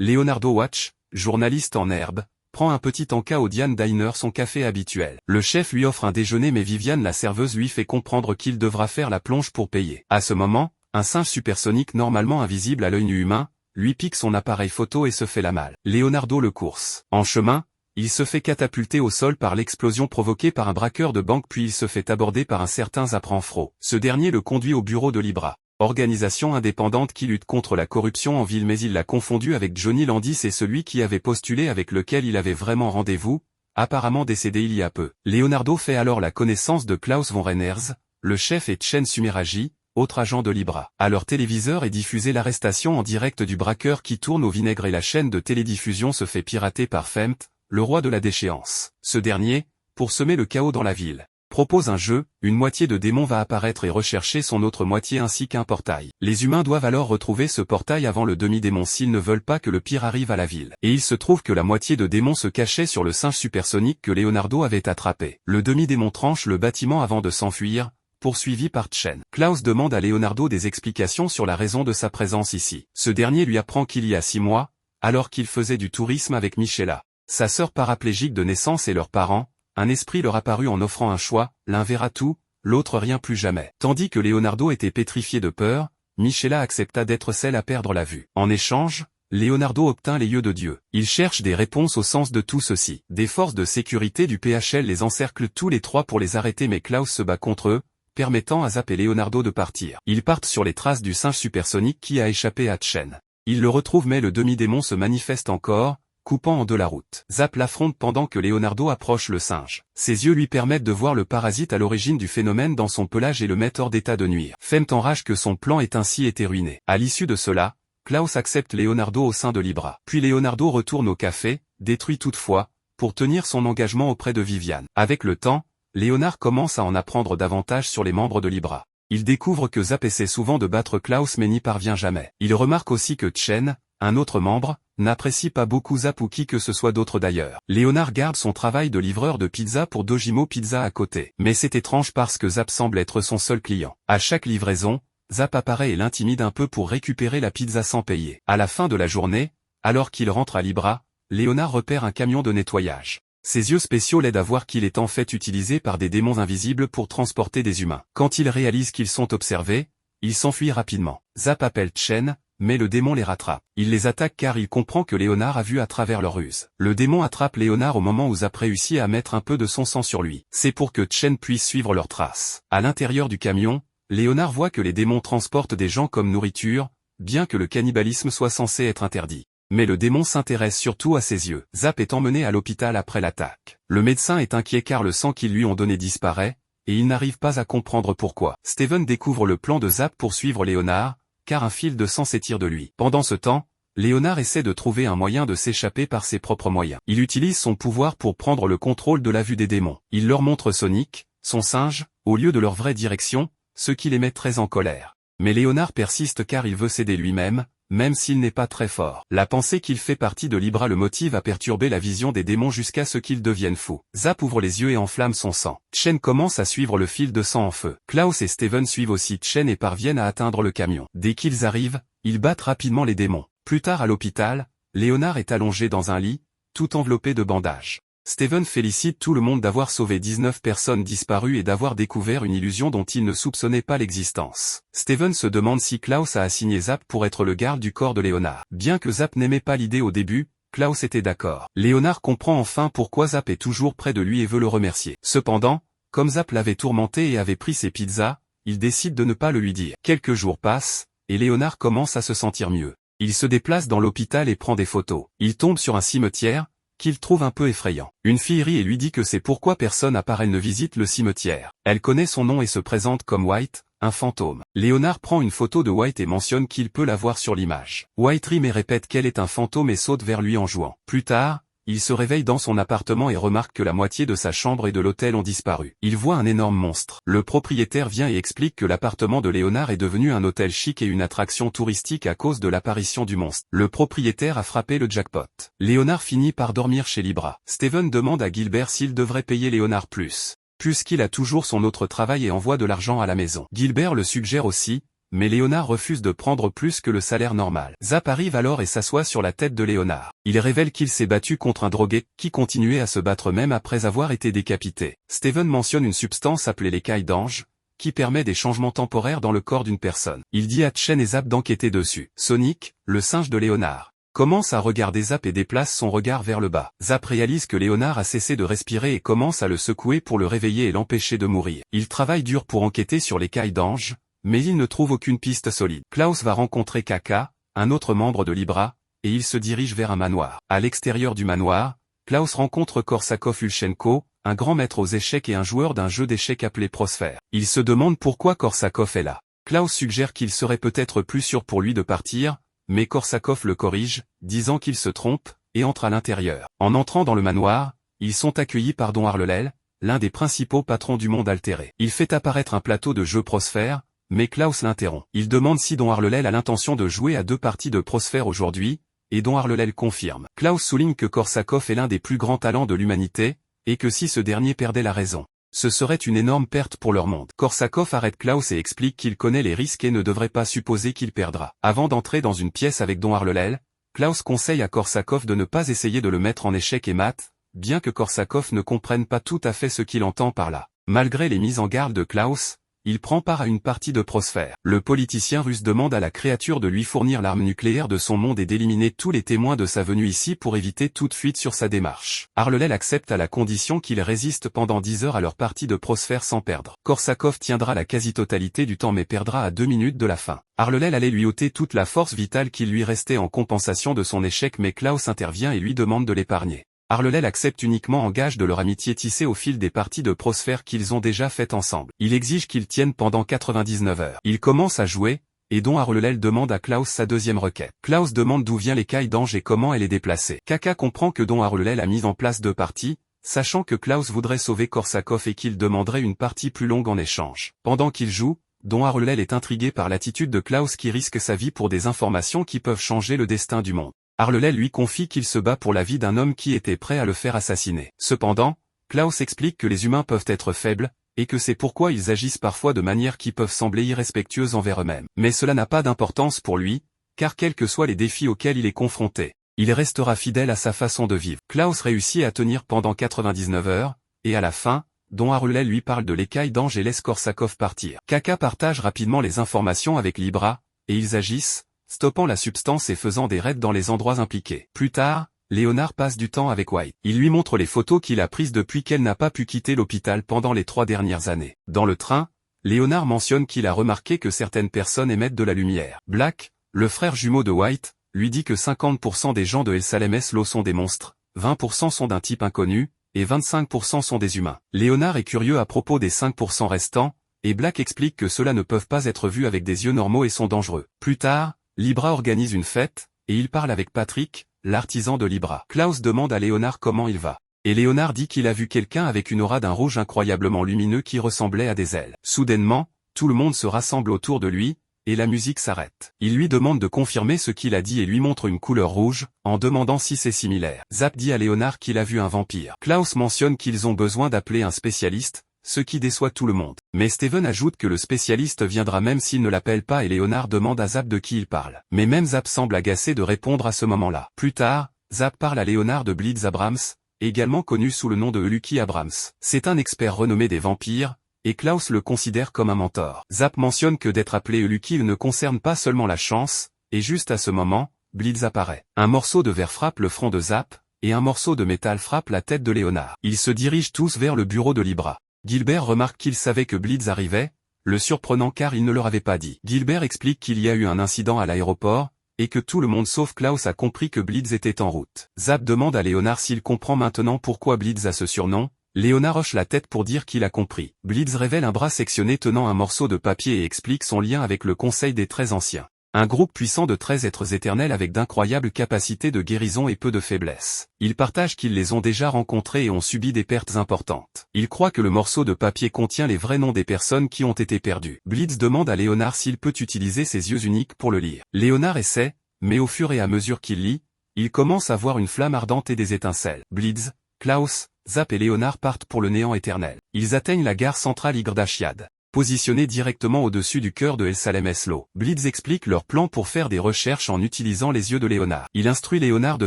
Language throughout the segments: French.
Leonardo Watch, journaliste en herbe, prend un petit encas au Diane Diner, son café habituel. Le chef lui offre un déjeuner mais Viviane, la serveuse, lui fait comprendre qu'il devra faire la plonge pour payer. À ce moment, un singe supersonique normalement invisible à l'œil nu humain, lui pique son appareil photo et se fait la malle. Leonardo le course. En chemin, il se fait catapulter au sol par l'explosion provoquée par un braqueur de banque puis il se fait aborder par un certain Zap Renfro. Ce dernier le conduit au bureau de Libra, organisation indépendante qui lutte contre la corruption en ville, mais il l'a confondu avec Johnny Landis et celui qui avait postulé avec lequel il avait vraiment rendez-vous, apparemment décédé il y a peu. Leonardo fait alors la connaissance de Klaus von Reiners, le chef, et Chen Sumeragi, autre agent de Libra. À leur téléviseur est diffusée l'arrestation en direct du braqueur qui tourne au vinaigre et la chaîne de télédiffusion se fait pirater par Femt, le roi de la déchéance. Ce dernier, pour semer le chaos dans la ville, propose un jeu, une moitié de démon va apparaître et rechercher son autre moitié ainsi qu'un portail. Les humains doivent alors retrouver ce portail avant le demi-démon s'ils ne veulent pas que le pire arrive à la ville. Et il se trouve que la moitié de démon se cachait sur le singe supersonique que Leonardo avait attrapé. Le demi-démon tranche le bâtiment avant de s'enfuir, poursuivi par Chen. Klaus demande à Leonardo des explications sur la raison de sa présence ici. Ce dernier lui apprend qu'il y a 6 mois, alors qu'il faisait du tourisme avec Michela, sa sœur paraplégique de naissance, et leurs parents, un esprit leur apparut en offrant un choix, l'un verra tout, l'autre rien plus jamais. Tandis que Leonardo était pétrifié de peur, Michela accepta d'être celle à perdre la vue. En échange, Leonardo obtint les yeux de Dieu. Il cherche des réponses au sens de tout ceci. Des forces de sécurité du PHL les encerclent tous les trois pour les arrêter, mais Klaus se bat contre eux, permettant à Zap et Leonardo de partir. Ils partent sur les traces du singe supersonique qui a échappé à Chen. Ils le retrouvent mais le demi-démon se manifeste encore, coupant en deux la route. Zap l'affronte pendant que Leonardo approche le singe. Ses yeux lui permettent de voir le parasite à l'origine du phénomène dans son pelage et le met hors d'état de nuire. Femt enrage que son plan ait ainsi été ruiné. À l'issue de cela, Klaus accepte Leonardo au sein de Libra. Puis Leonardo retourne au café, détruit toutefois, pour tenir son engagement auprès de Viviane. Avec le temps, Léonard commence à en apprendre davantage sur les membres de Libra. Il découvre que Zap essaie souvent de battre Klaus mais n'y parvient jamais. Il remarque aussi que Chen, un autre membre, n'apprécie pas beaucoup Zap ou qui que ce soit d'autre d'ailleurs. Léonard garde son travail de livreur de pizza pour Dojimo Pizza à côté. Mais c'est étrange parce que Zap semble être son seul client. À chaque livraison, Zap apparaît et l'intimide un peu pour récupérer la pizza sans payer. À la fin de la journée, alors qu'il rentre à Libra, Léonard repère un camion de nettoyage. Ses yeux spéciaux l'aident à voir qu'il est en fait utilisé par des démons invisibles pour transporter des humains. Quand il réalise qu'ils sont observés, il s'enfuit rapidement. Zap appelle Chen, mais le démon les rattrape. Il les attaque car il comprend que Léonard a vu à travers leur ruse. Le démon attrape Léonard au moment où Zap réussit à mettre un peu de son sang sur lui. C'est pour que Chen puisse suivre leurs traces. À l'intérieur du camion, Léonard voit que les démons transportent des gens comme nourriture, bien que le cannibalisme soit censé être interdit. Mais le démon s'intéresse surtout à ses yeux. Zap est emmené à l'hôpital après l'attaque. Le médecin est inquiet car le sang qu'ils lui ont donné disparaît, et il n'arrive pas à comprendre pourquoi. Steven découvre le plan de Zap pour suivre Léonard, car un fil de sang s'étire de lui. Pendant ce temps, Léonard essaie de trouver un moyen de s'échapper par ses propres moyens. Il utilise son pouvoir pour prendre le contrôle de la vue des démons. Il leur montre Sonic, son singe, au lieu de leur vraie direction, ce qui les met très en colère. Mais Léonard persiste car il veut s'aider lui-même, même s'il n'est pas très fort. La pensée qu'il fait partie de Libra le motive à perturber la vision des démons jusqu'à ce qu'ils deviennent fous. Zap ouvre les yeux et enflamme son sang. Chen commence à suivre le fil de sang en feu. Klaus et Steven suivent aussi Chen et parviennent à atteindre le camion. Dès qu'ils arrivent, ils battent rapidement les démons. Plus tard à l'hôpital, Léonard est allongé dans un lit, tout enveloppé de bandages. Steven félicite tout le monde d'avoir sauvé 19 personnes disparues et d'avoir découvert une illusion dont il ne soupçonnait pas l'existence. Steven se demande si Klaus a assigné Zap pour être le garde du corps de Léonard. Bien que Zap n'aimait pas l'idée au début, Klaus était d'accord. Léonard comprend enfin pourquoi Zap est toujours près de lui et veut le remercier. Cependant, comme Zap l'avait tourmenté et avait pris ses pizzas, il décide de ne pas le lui dire. Quelques jours passent, et Léonard commence à se sentir mieux. Il se déplace dans l'hôpital et prend des photos. Il tombe sur un cimetière, qu'il trouve un peu effrayant. Une fille rit et lui dit que c'est pourquoi personne à part elle ne visite le cimetière. Elle connaît son nom et se présente comme White, un fantôme. Léonard prend une photo de White et mentionne qu'il peut la voir sur l'image. White rit mais répète qu'elle est un fantôme et saute vers lui en jouant. Plus tard, il se réveille dans son appartement et remarque que la moitié de sa chambre et de l'hôtel ont disparu. Il voit un énorme monstre. Le propriétaire vient et explique que l'appartement de Léonard est devenu un hôtel chic et une attraction touristique à cause de l'apparition du monstre. Le propriétaire a frappé le jackpot. Léonard finit par dormir chez Libra. Steven demande à Gilbert s'il devrait payer Léonard plus, puisqu'il a toujours son autre travail et envoie de l'argent à la maison. Gilbert le suggère aussi, mais Léonard refuse de prendre plus que le salaire normal. Zap arrive alors et s'assoit sur la tête de Léonard. Il révèle qu'il s'est battu contre un drogué, qui continuait à se battre même après avoir été décapité. Steven mentionne une substance appelée l'écaille d'ange, qui permet des changements temporaires dans le corps d'une personne. Il dit à Chen et Zap d'enquêter dessus. Sonic, le singe de Léonard, commence à regarder Zap et déplace son regard vers le bas. Zap réalise que Léonard a cessé de respirer et commence à le secouer pour le réveiller et l'empêcher de mourir. Il travaille dur pour enquêter sur l'écaille d'ange, mais il ne trouve aucune piste solide. Klaus va rencontrer Kaka, un autre membre de Libra, et il se dirige vers un manoir. À l'extérieur du manoir, Klaus rencontre Korsakov Ulchenko, un grand maître aux échecs et un joueur d'un jeu d'échecs appelé Prosper. Il se demande pourquoi Korsakov est là. Klaus suggère qu'il serait peut-être plus sûr pour lui de partir, mais Korsakov le corrige, disant qu'il se trompe, et entre à l'intérieur. En entrant dans le manoir, ils sont accueillis par Don Harlelel, l'un des principaux patrons du monde altéré. Il fait apparaître un plateau de jeu Prosper, mais Klaus l'interrompt. Il demande si Don Harlelel a l'intention de jouer à 2 parties de Prosper aujourd'hui, et Don Harlelel confirme. Klaus souligne que Korsakov est l'un des plus grands talents de l'humanité, et que si ce dernier perdait la raison, ce serait une énorme perte pour leur monde. Korsakov arrête Klaus et explique qu'il connaît les risques et ne devrait pas supposer qu'il perdra. Avant d'entrer dans une pièce avec Don Harlelel, Klaus conseille à Korsakov de ne pas essayer de le mettre en échec et mat, bien que Korsakov ne comprenne pas tout à fait ce qu'il entend par là. Malgré les mises en garde de Klaus, il prend part à une partie de Prosper. Le politicien russe demande à la créature de lui fournir l'arme nucléaire de son monde et d'éliminer tous les témoins de sa venue ici pour éviter toute fuite sur sa démarche. Harlelel accepte à la condition qu'il résiste pendant 10 heures à leur partie de Prosper sans perdre. Korsakov tiendra la quasi-totalité du temps mais perdra à 2 minutes de la fin. Harlelel allait lui ôter toute la force vitale qui lui restait en compensation de son échec mais Klaus intervient et lui demande de l'épargner. Harlelel accepte uniquement en gage de leur amitié tissée au fil des parties de Prosper qu'ils ont déjà faites ensemble. Il exige qu'ils tiennent pendant 99 heures. Il commence à jouer, et Don Harlelel demande à Klaus sa deuxième requête. Klaus demande d'où vient l'écaille d'ange et comment elle est déplacée. Kaka comprend que Don Harlelel a mis en place 2 parties, sachant que Klaus voudrait sauver Korsakov et qu'il demanderait une partie plus longue en échange. Pendant qu'il joue, Don Harlelel est intrigué par l'attitude de Klaus qui risque sa vie pour des informations qui peuvent changer le destin du monde. Harlelel lui confie qu'il se bat pour la vie d'un homme qui était prêt à le faire assassiner. Cependant, Klaus explique que les humains peuvent être faibles, et que c'est pourquoi ils agissent parfois de manières qui peuvent sembler irrespectueuses envers eux-mêmes. Mais cela n'a pas d'importance pour lui, car quels que soient les défis auxquels il est confronté, il restera fidèle à sa façon de vivre. Klaus réussit à tenir pendant 99 heures, et à la fin, Don Harlelel lui parle de l'écaille d'ange et laisse Korsakov partir. Kaka partage rapidement les informations avec Libra, et ils agissent, stoppant la substance et faisant des raids dans les endroits impliqués. Plus tard, Léonard passe du temps avec White. Il lui montre les photos qu'il a prises depuis qu'elle n'a pas pu quitter l'hôpital pendant les 3 dernières années. Dans le train, Léonard mentionne qu'il a remarqué que certaines personnes émettent de la lumière. Black, le frère jumeau de White, lui dit que 50% des gens de El Salem-es-Lo sont des monstres, 20% sont d'un type inconnu, et 25% sont des humains. Léonard est curieux à propos des 5% restants, et Black explique que ceux-là ne peuvent pas être vus avec des yeux normaux et sont dangereux. Plus tard, Libra organise une fête, et il parle avec Patrick, l'artisan de Libra. Klaus demande à Léonard comment il va. Et Léonard dit qu'il a vu quelqu'un avec une aura d'un rouge incroyablement lumineux qui ressemblait à des ailes. Soudainement, tout le monde se rassemble autour de lui, et la musique s'arrête. Il lui demande de confirmer ce qu'il a dit et lui montre une couleur rouge, en demandant si c'est similaire. Zap dit à Léonard qu'il a vu un vampire. Klaus mentionne qu'ils ont besoin d'appeler un spécialiste, ce qui déçoit tout le monde. Mais Steven ajoute que le spécialiste viendra même s'il ne l'appelle pas et Léonard demande à Zap de qui il parle. Mais même Zap semble agacé de répondre à ce moment-là. Plus tard, Zap parle à Léonard de Blitz Abrams, également connu sous le nom de Lucky Abrams. C'est un expert renommé des vampires, et Klaus le considère comme un mentor. Zap mentionne que d'être appelé Lucky ne concerne pas seulement la chance, et juste à ce moment, Blitz apparaît. Un morceau de verre frappe le front de Zap, et un morceau de métal frappe la tête de Léonard. Ils se dirigent tous vers le bureau de Libra. Gilbert remarque qu'il savait que Blitz arrivait, le surprenant car il ne leur avait pas dit. Gilbert explique qu'il y a eu un incident à l'aéroport, et que tout le monde sauf Klaus a compris que Blitz était en route. Zap demande à Léonard s'il comprend maintenant pourquoi Blitz a ce surnom. Léonard hoche la tête pour dire qu'il a compris. Blitz révèle un bras sectionné tenant un morceau de papier et explique son lien avec le Conseil des 13 Anciens. Un groupe puissant de 13 êtres éternels avec d'incroyables capacités de guérison et peu de faiblesse. Ils partagent qu'ils les ont déjà rencontrés et ont subi des pertes importantes. Ils croient que le morceau de papier contient les vrais noms des personnes qui ont été perdues. Blitz demande à Léonard s'il peut utiliser ses yeux uniques pour le lire. Léonard essaie, mais au fur et à mesure qu'il lit, il commence à voir une flamme ardente et des étincelles. Blitz, Klaus, Zap et Léonard partent pour le néant éternel. Ils atteignent la gare centrale Yggdrasiad. positionné directement au-dessus du cœur de El Salem Eslo. Blitz explique leur plan pour faire des recherches en utilisant les yeux de Léonard. Il instruit Léonard de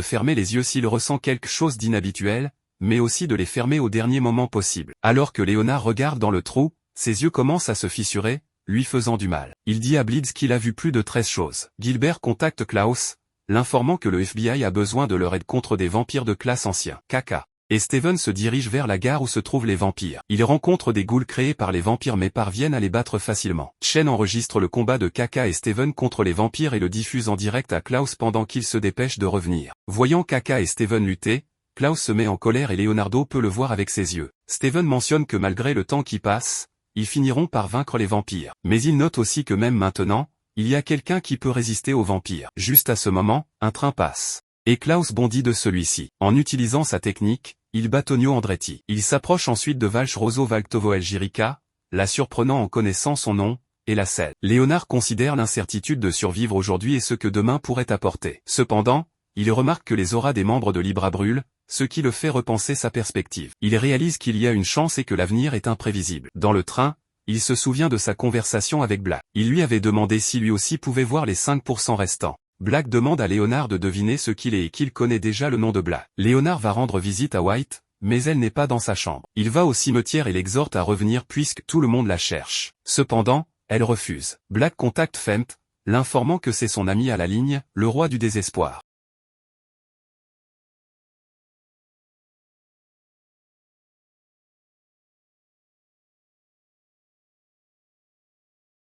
fermer les yeux s'il ressent quelque chose d'inhabituel, mais aussi de les fermer au dernier moment possible. Alors que Léonard regarde dans le trou, ses yeux commencent à se fissurer, lui faisant du mal. Il dit à Blitz qu'il a vu plus de 13 choses. Gilbert contacte Klaus, l'informant que le FBI a besoin de leur aide contre des vampires de classe anciens. Kaka et Steven se dirigent vers la gare où se trouvent les vampires. Ils rencontrent des ghouls créés par les vampires mais parviennent à les battre facilement. Chen enregistre le combat de Kaka et Steven contre les vampires et le diffuse en direct à Klaus pendant qu'il se dépêche de revenir. Voyant Kaka et Steven lutter, Klaus se met en colère et Leonardo peut le voir avec ses yeux. Steven mentionne que malgré le temps qui passe, ils finiront par vaincre les vampires. Mais il note aussi que même maintenant, il y a quelqu'un qui peut résister aux vampires. Juste à ce moment, un train passe. Et Klaus bondit de celui-ci. En utilisant sa technique, il bat Tonio Andretti. Il s'approche ensuite de Valch Rosso Valktovo Elgirica, la surprenant en connaissant son nom, et la scelle. Léonard considère l'incertitude de survivre aujourd'hui et ce que demain pourrait apporter. Cependant, il remarque que les auras des membres de Libra brûlent, ce qui le fait repenser sa perspective. Il réalise qu'il y a une chance et que l'avenir est imprévisible. Dans le train, il se souvient de sa conversation avec Black. Il lui avait demandé si lui aussi pouvait voir les 5% restants. Black demande à Léonard de deviner ce qu'il est et qu'il connaît déjà le nom de Black. Léonard va rendre visite à White, mais elle n'est pas dans sa chambre. Il va au cimetière et l'exhorte à revenir puisque tout le monde la cherche. Cependant, elle refuse. Black contacte Fent, l'informant que c'est son ami à la ligne, le roi du désespoir.